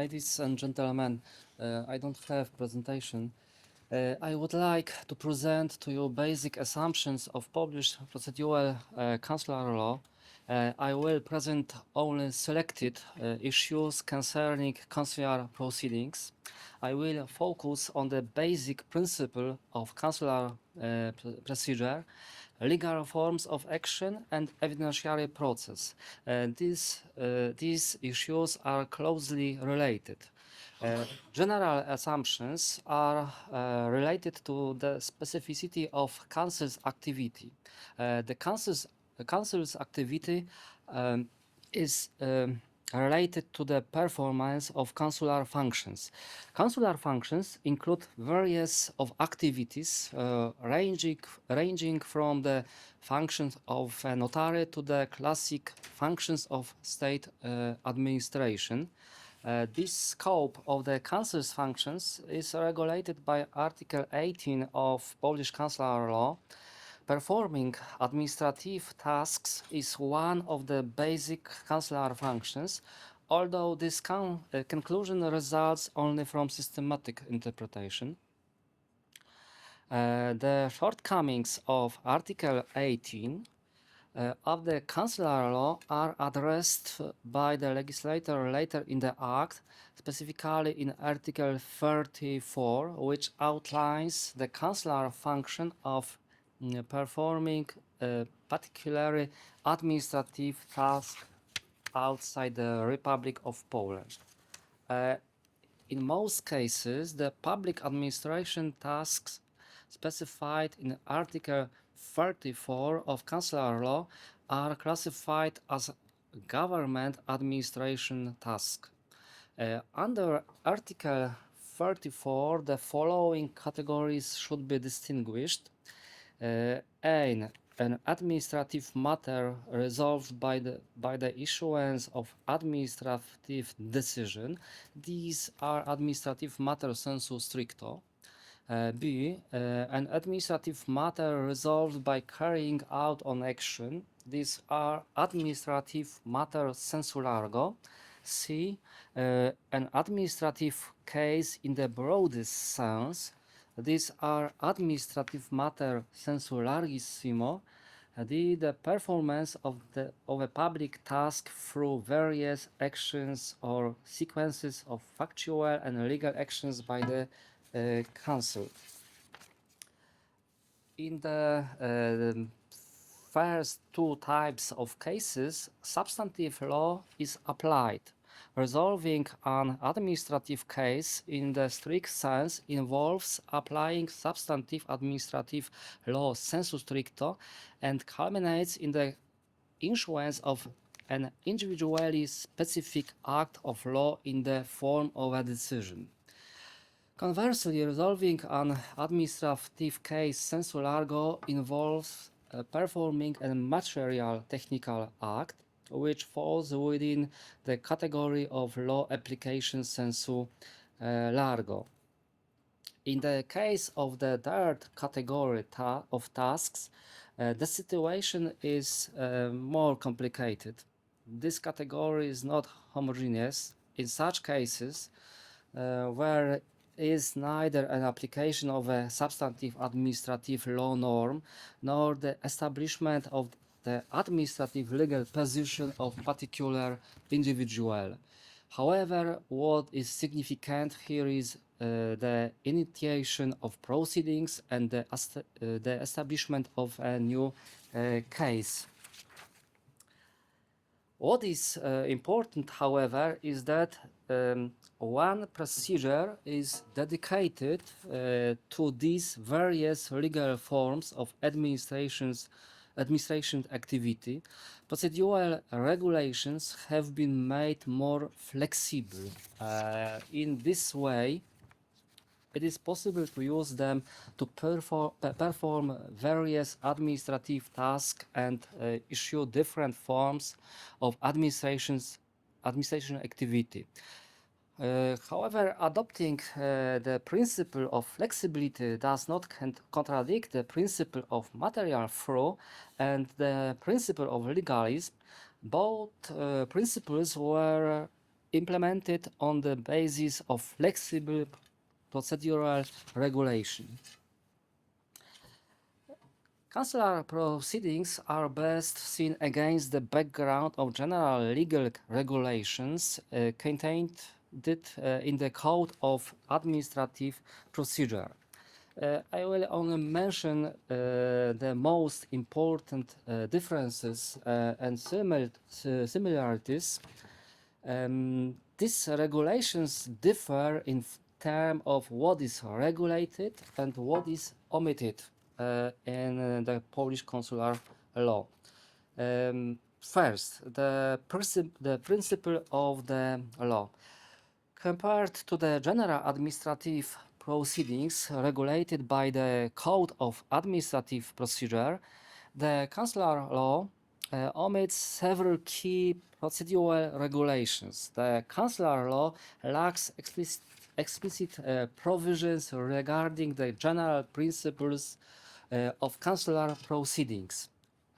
Ladies and gentlemen, I don't have presentation. I would like to present to you basic assumptions of Polish procedural consular law. I will present only selected issues concerning consular proceedings. I will focus on the basic principle of consular procedure, legal forms of action, and evidentiary process. These issues are closely related. General assumptions are related to the specificity of Council's activity. The Council's activity is related to the performance of consular functions. Consular functions include various of activities ranging from the functions of a notary to the classic functions of state administration. This scope of the Council's functions is regulated by Article 18 of Polish consular law. Performing administrative tasks is one of the basic consular functions, although this conclusion results only from systematic interpretation. The shortcomings of Article 18 of the consular law are addressed by the legislator later in the Act, specifically in Article 34, which outlines the consular function of performing a particularly administrative task outside the Republic of Poland. In most cases, the public administration tasks specified in Article 34 of consular law are classified as government administration tasks. Under Article 34, the following categories should be distinguished. An administrative matter resolved by the issuance of administrative decision. These are administrative matters sensu stricto. B. An administrative matter resolved by carrying out an action. These are administrative matters sensu largo. C. An administrative case in the broadest sense. These are administrative matter sensu larghissimo. D. The performance of a public task through various actions or sequences of factual and legal actions by the Council. In the first two types of cases, substantive law is applied. Resolving an administrative case in the strict sense involves applying substantive administrative law sensu stricto and culminates in the issuance of an individually specific act of law in the form of a decision. Conversely, resolving an administrative case sensu largo involves performing a material technical act, which falls within the category of law application sensu largo. In the case of the third category of tasks, the situation is more complicated. This category is not homogeneous. In such cases, where is neither an application of a substantive administrative law norm nor the establishment of the administrative legal position of particular individual. However, what is significant here is the initiation of proceedings and the establishment of a new case. What is important, however, is that one procedure is dedicated to these various legal forms of administration activity. Procedural regulations have been made more flexible. In this way, it is possible to use them to perform various administrative tasks and issue different forms of administration activity. However, adopting the principle of flexibility does not contradict the principle of material flow and the principle of legalism. Both principles were implemented on the basis of flexible procedural regulation. Consular proceedings are best seen against the background of general legal regulations contained in the Code of Administrative Procedure. I will only mention the most important differences and similarities. These regulations differ in terms of what is regulated and what is omitted in the Polish consular law. First, the principle of the law. Compared to the general administrative proceedings regulated by the Code of Administrative Procedure, the consular law omits several key procedural regulations. The consular law lacks explicit provisions regarding the general principles of consular proceedings.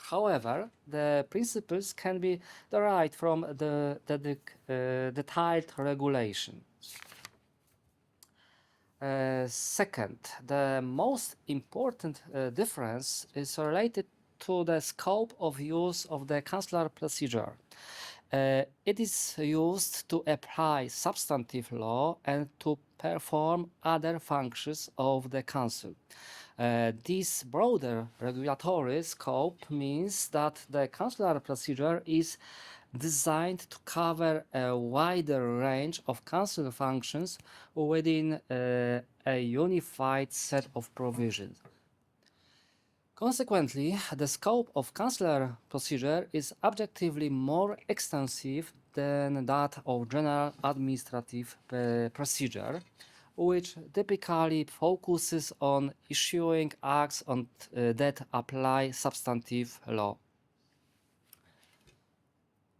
However, the principles can be derived from the detailed regulation. Second, the most important difference is related to the scope of use of the consular procedure. It is used to apply substantive law and to perform other functions of the Council. This broader regulatory scope means that the consular procedure is designed to cover a wider range of council functions within a unified set of provisions. Consequently, the scope of consular procedure is objectively more extensive than that of general administrative procedure, which typically focuses on issuing acts that apply substantive law.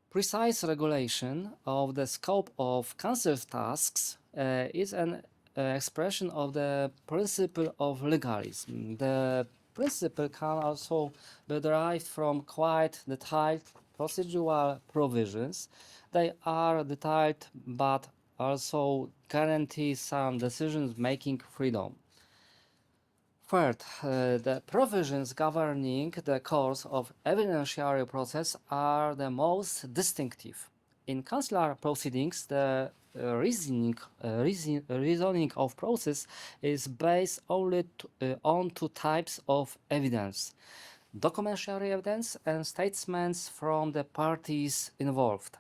Precise regulation of the scope of Council's tasks is an expression of the principle of legalism. The principle can also be derived from quite detailed procedural provisions. They are detailed but also guarantee some decision-making freedom. Third, the provisions governing the course of evidentiary process are the most distinctive. In consular proceedings, the reasoning of process is based only on two types of evidence: documentary evidence and statements from the parties involved.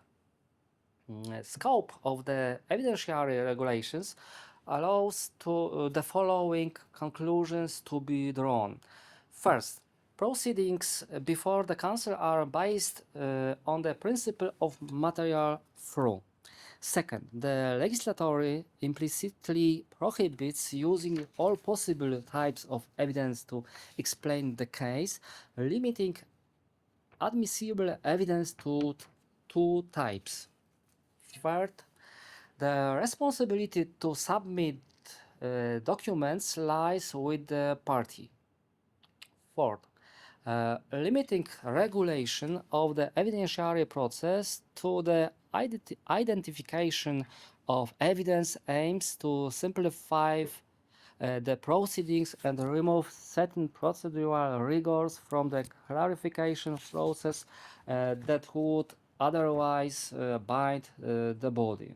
Scope of the evidentiary regulations allows the following conclusions to be drawn. First, proceedings before the Council are based on the principle of material flow. Second, the legislator implicitly prohibits using all possible types of evidence to explain the case, limiting admissible evidence to two types. Third, the responsibility to submit documents lies with the party. Fourth, limiting regulation of the evidentiary process to the identification of evidence aims to simplify the proceedings and remove certain procedural rigors from the clarification process that would otherwise bind the body.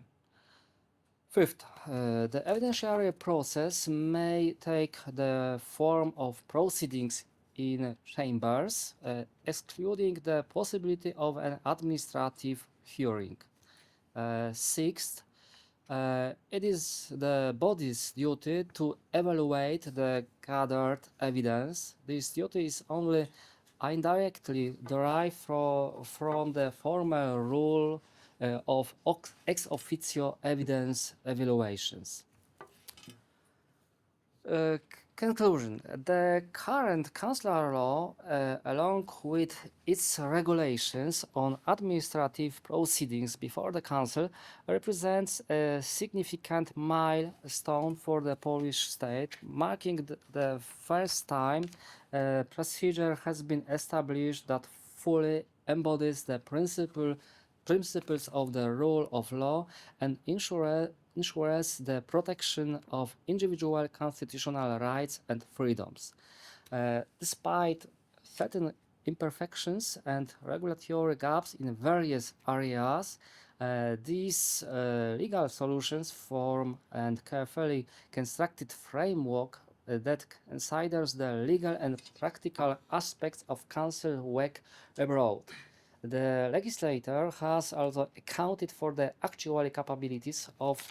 Fifth, the evidentiary process may take the form of proceedings in chambers, excluding the possibility of an administrative hearing. Sixth, it is the body's duty to evaluate the gathered evidence. This duty is only indirectly derived from the formal rule of ex officio evidence evaluations. Conclusion. The current consular law, along with its regulations on administrative proceedings before the Council, represents a significant milestone for the Polish state, marking the first time a procedure has been established that fully embodies the principle principles of the rule of law and ensures the protection of individual constitutional rights and freedoms. Despite certain imperfections and regulatory gaps in various areas, these legal solutions form a carefully constructed framework that considers the legal and practical aspects of Council work abroad. The legislator has also accounted for the actual capabilities of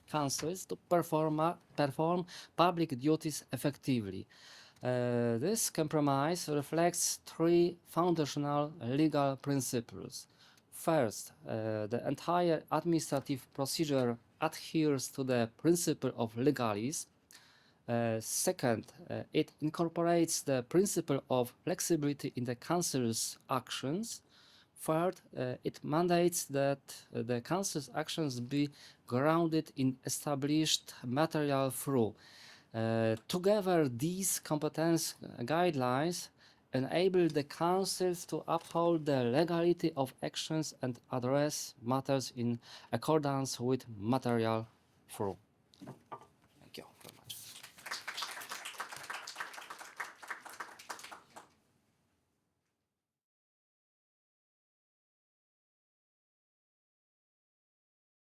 councils to perform public duties effectively. This compromise reflects three foundational legal principles. First, the entire administrative procedure adheres to the principle of legalism. Second, it incorporates the principle of flexibility in the Council's actions. Third, it mandates that the Council's actions be grounded in established material through. Together, these competence guidelines enable the councils to uphold the legality of actions and address matters in accordance with material law.